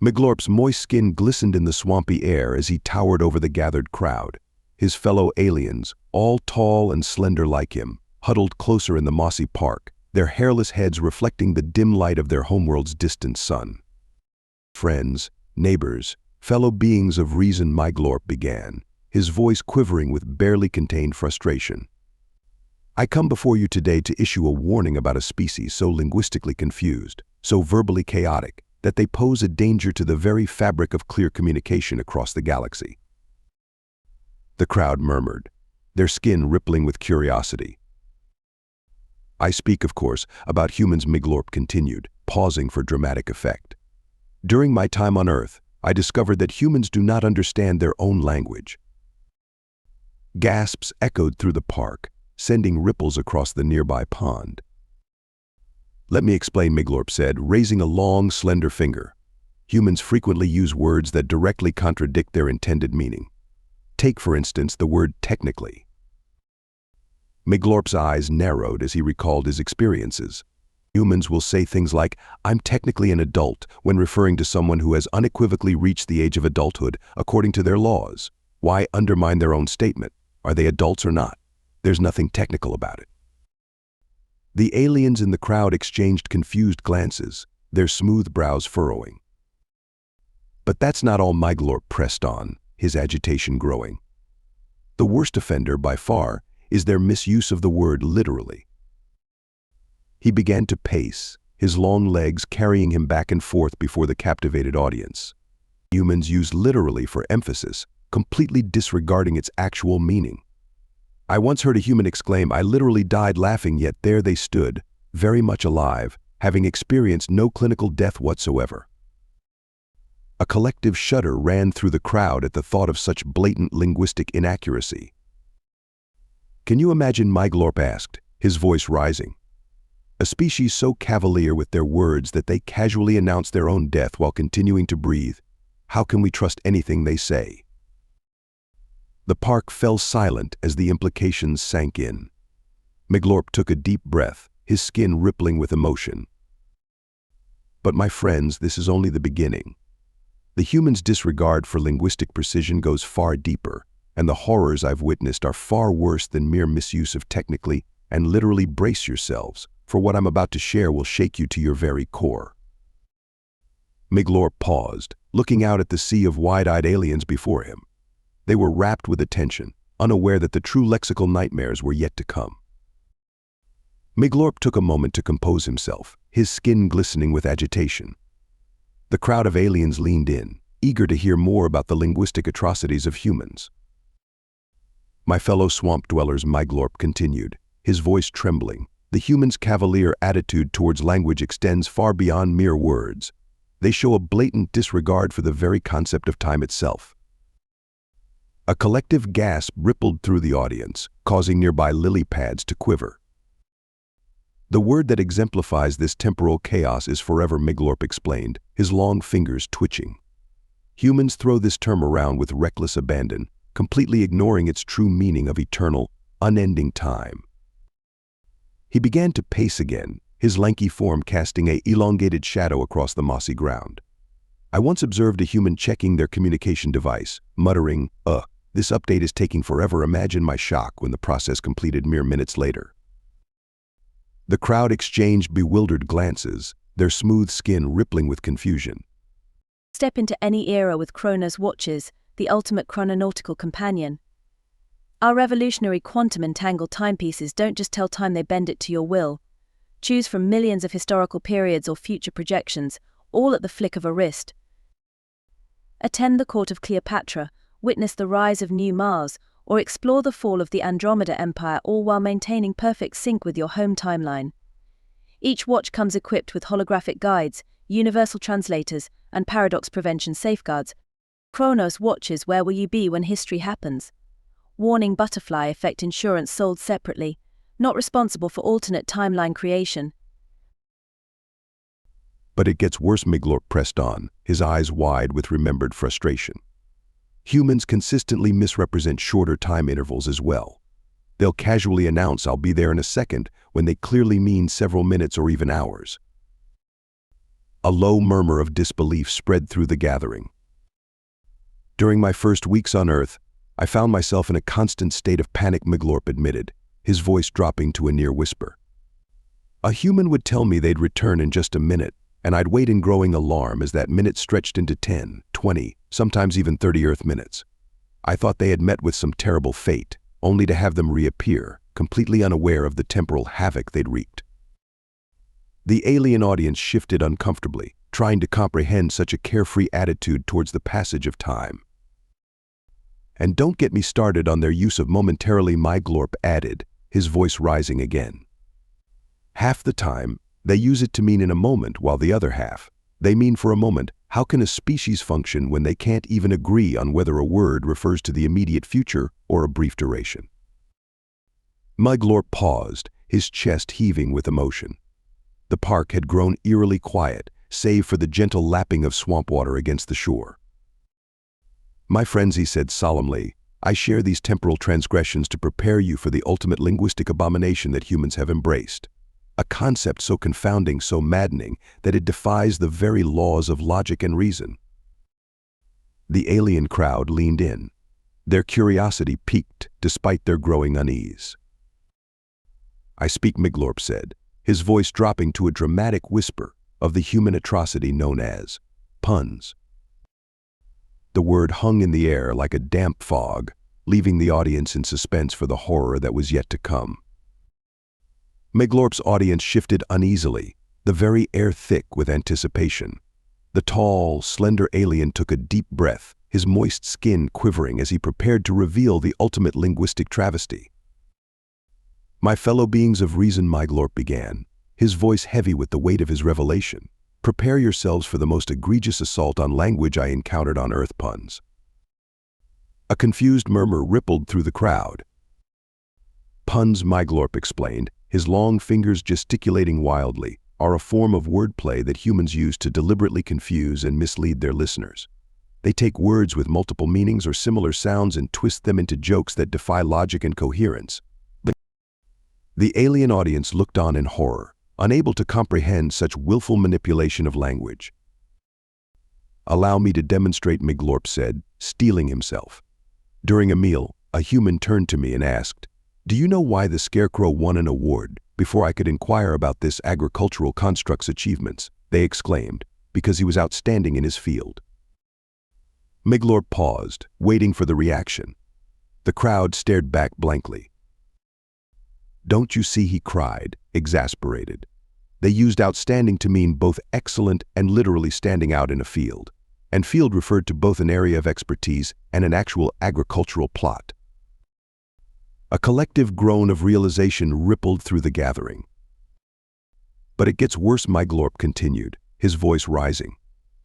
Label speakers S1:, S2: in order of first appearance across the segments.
S1: Miglorp's moist skin glistened in the swampy air as he towered over the gathered crowd. His fellow aliens, all tall and slender like him, huddled closer in the mossy park, their hairless heads reflecting the dim light of their homeworld's distant sun. Friends, neighbors, fellow beings of reason, Miglorp began, his voice quivering with barely contained frustration. I come before you today to issue a warning about a species so linguistically confused, so verbally chaotic, that they pose a danger to the very fabric of clear communication across the galaxy. The crowd murmured, their skin rippling with curiosity. I speak, of course, about humans, Miglorp continued, pausing for dramatic effect. During my time on Earth, I discovered that humans do not understand their own language. Gasps echoed through the park, sending ripples across the nearby pond. Let me explain, Miglorp said, raising a long, slender finger. Humans frequently use words that directly contradict their intended meaning. Take, for instance, the word technically. Miglorp's eyes narrowed as he recalled his experiences. Humans will say things like, "I'm technically an adult," when referring to someone who has unequivocally reached the age of adulthood according to their laws. Why undermine their own statement? Are they adults or not? There's nothing technical about it. The aliens in the crowd exchanged confused glances, their smooth brows furrowing. But that's not all, Miglorp pressed on, his agitation growing. The worst offender, by far, is their misuse of the word literally. He began to pace, his long legs carrying him back and forth before the captivated audience. Humans use literally for emphasis, completely disregarding its actual meaning. I once heard a human exclaim, "I literally died laughing," yet there they stood, very much alive, having experienced no clinical death whatsoever. A collective shudder ran through the crowd at the thought of such blatant linguistic inaccuracy. Can you imagine, Miglorp asked, his voice rising. A species so cavalier with their words that they casually announce their own death while continuing to breathe. How can we trust anything they say? The park fell silent as the implications sank in. Miglorp took a deep breath, his skin rippling with emotion. But my friends, this is only the beginning. The humans' disregard for linguistic precision goes far deeper, and the horrors I've witnessed are far worse than mere misuse of technically, and literally brace yourselves, for what I'm about to share will shake you to your very core. Miglorp paused, looking out at the sea of wide-eyed aliens before him. They were rapt with attention, unaware that the true lexical nightmares were yet to come. Miglorp took a moment to compose himself, his skin glistening with agitation. The crowd of aliens leaned in, eager to hear more about the linguistic atrocities of humans. My fellow swamp dwellers, Miglorp continued, his voice trembling, the humans' cavalier attitude towards language extends far beyond mere words. They show a blatant disregard for the very concept of time itself. A collective gasp rippled through the audience, causing nearby lily pads to quiver. The word that exemplifies this temporal chaos is forever, Miglorp explained, his long fingers twitching. Humans throw this term around with reckless abandon, completely ignoring its true meaning of eternal, unending time. He began to pace again, his lanky form casting an elongated shadow across the mossy ground. I once observed a human checking their communication device, muttering, "This update is taking forever." Imagine my shock when the process completed mere minutes later. The crowd exchanged bewildered glances, their smooth skin rippling with confusion.
S2: Step into any era with Kronos Watches, the ultimate chrononautical companion. Our revolutionary quantum-entangled timepieces don't just tell time, they bend it to your will. Choose from millions of historical periods or future projections, all at the flick of a wrist. Attend the court of Cleopatra, witness the rise of new Mars, or explore the fall of the Andromeda Empire, all while maintaining perfect sync with your home timeline. Each watch comes equipped with holographic guides, universal translators, and paradox prevention safeguards. Kronos Watches, where will you be when history happens? Warning: butterfly effect insurance sold separately, not responsible for alternate timeline creation.
S1: But it gets worse, Miglorp pressed on, his eyes wide with remembered frustration. Humans consistently misrepresent shorter time intervals as well. They'll casually announce, "I'll be there in a second," when they clearly mean several minutes or even hours. A low murmur of disbelief spread through the gathering. During my first weeks on Earth, I found myself in a constant state of panic, Miglorp admitted, his voice dropping to a near whisper. A human would tell me they'd return in just a minute, and I'd wait in growing alarm as that minute stretched into 10, 20, sometimes even 30 Earth minutes. I thought they had met with some terrible fate, only to have them reappear, completely unaware of the temporal havoc they'd wreaked. The alien audience shifted uncomfortably, trying to comprehend such a carefree attitude towards the passage of time. And don't get me started on their use of momentarily, Miglorp added, his voice rising again. Half the time, they use it to mean in a moment, while the other half, they mean for a moment. How can a species function when they can't even agree on whether a word refers to the immediate future or a brief duration? Miglorp paused, his chest heaving with emotion. The park had grown eerily quiet, save for the gentle lapping of swamp water against the shore. My friends, he said solemnly, I share these temporal transgressions to prepare you for the ultimate linguistic abomination that humans have embraced. A concept so confounding, so maddening, that it defies the very laws of logic and reason. The alien crowd leaned in. Their curiosity piqued despite their growing unease. I speak, Miglorp said, his voice dropping to a dramatic whisper, of the human atrocity known as puns. The word hung in the air like a damp fog, leaving the audience in suspense for the horror that was yet to come. Miglorp's audience shifted uneasily, the very air thick with anticipation. The tall, slender alien took a deep breath, his moist skin quivering as he prepared to reveal the ultimate linguistic travesty. My fellow beings of reason, Miglorp began, his voice heavy with the weight of his revelation. Prepare yourselves for the most egregious assault on language I encountered on Earth, puns. A confused murmur rippled through the crowd. Puns, Miglorp explained, his long fingers gesticulating wildly, are a form of wordplay that humans use to deliberately confuse and mislead their listeners. They take words with multiple meanings or similar sounds and twist them into jokes that defy logic and coherence. The alien audience looked on in horror, unable to comprehend such willful manipulation of language. Allow me to demonstrate, Miglorp said, steeling himself. During a meal, a human turned to me and asked, do you know why the scarecrow won an award? Before I could inquire about this agricultural construct's achievements, they exclaimed, because he was outstanding in his field. Miglorp paused, waiting for the reaction. The crowd stared back blankly. Don't you see, he cried, exasperated. They used outstanding to mean both excellent and literally standing out in a field. And field referred to both an area of expertise and an actual agricultural plot. A collective groan of realization rippled through the gathering. But it gets worse, Miglorp continued, his voice rising.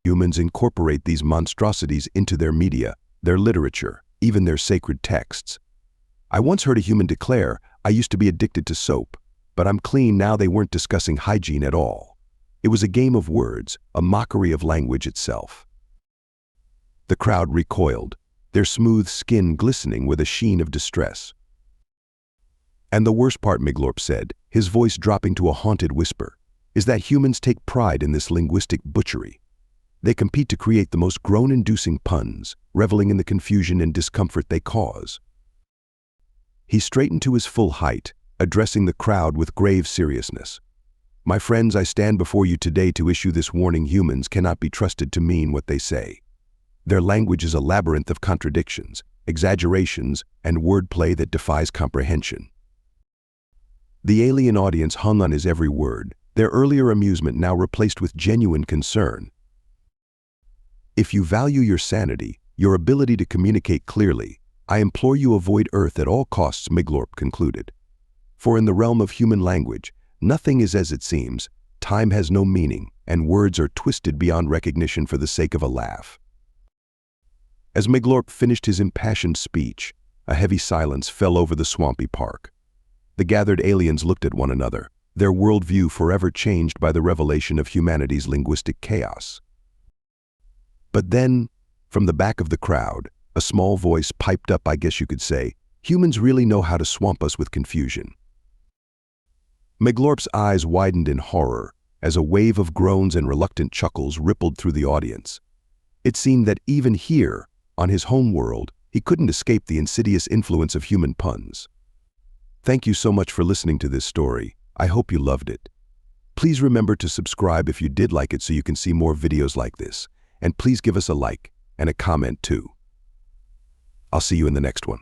S1: Humans incorporate these monstrosities into their media, their literature, even their sacred texts. I once heard a human declare, I used to be addicted to soap, but I'm clean now. They weren't discussing hygiene at all. It was a game of words, a mockery of language itself. The crowd recoiled, their smooth skin glistening with a sheen of distress. And the worst part, Miglorp said, his voice dropping to a haunted whisper, is that humans take pride in this linguistic butchery. They compete to create the most groan-inducing puns, reveling in the confusion and discomfort they cause. He straightened to his full height, addressing the crowd with grave seriousness. My friends, I stand before you today to issue this warning: humans cannot be trusted to mean what they say. Their language is a labyrinth of contradictions, exaggerations, and wordplay that defies comprehension. The alien audience hung on his every word, their earlier amusement now replaced with genuine concern. If you value your sanity, your ability to communicate clearly, I implore you avoid Earth at all costs, Miglorp concluded. For in the realm of human language, nothing is as it seems, time has no meaning, and words are twisted beyond recognition for the sake of a laugh. As Miglorp finished his impassioned speech, a heavy silence fell over the swampy park. The gathered aliens looked at one another, their worldview forever changed by the revelation of humanity's linguistic chaos. But then, from the back of the crowd, a small voice piped up, I guess you could say, humans really know how to swamp us with confusion. Miglorp's eyes widened in horror, as a wave of groans and reluctant chuckles rippled through the audience. It seemed that even here, on his home world, he couldn't escape the insidious influence of human puns. Thank you so much for listening to this story. I hope you loved it. Please remember to subscribe if you did like it so you can see more videos like this. And please give us a like and a comment too. I'll see you in the next one.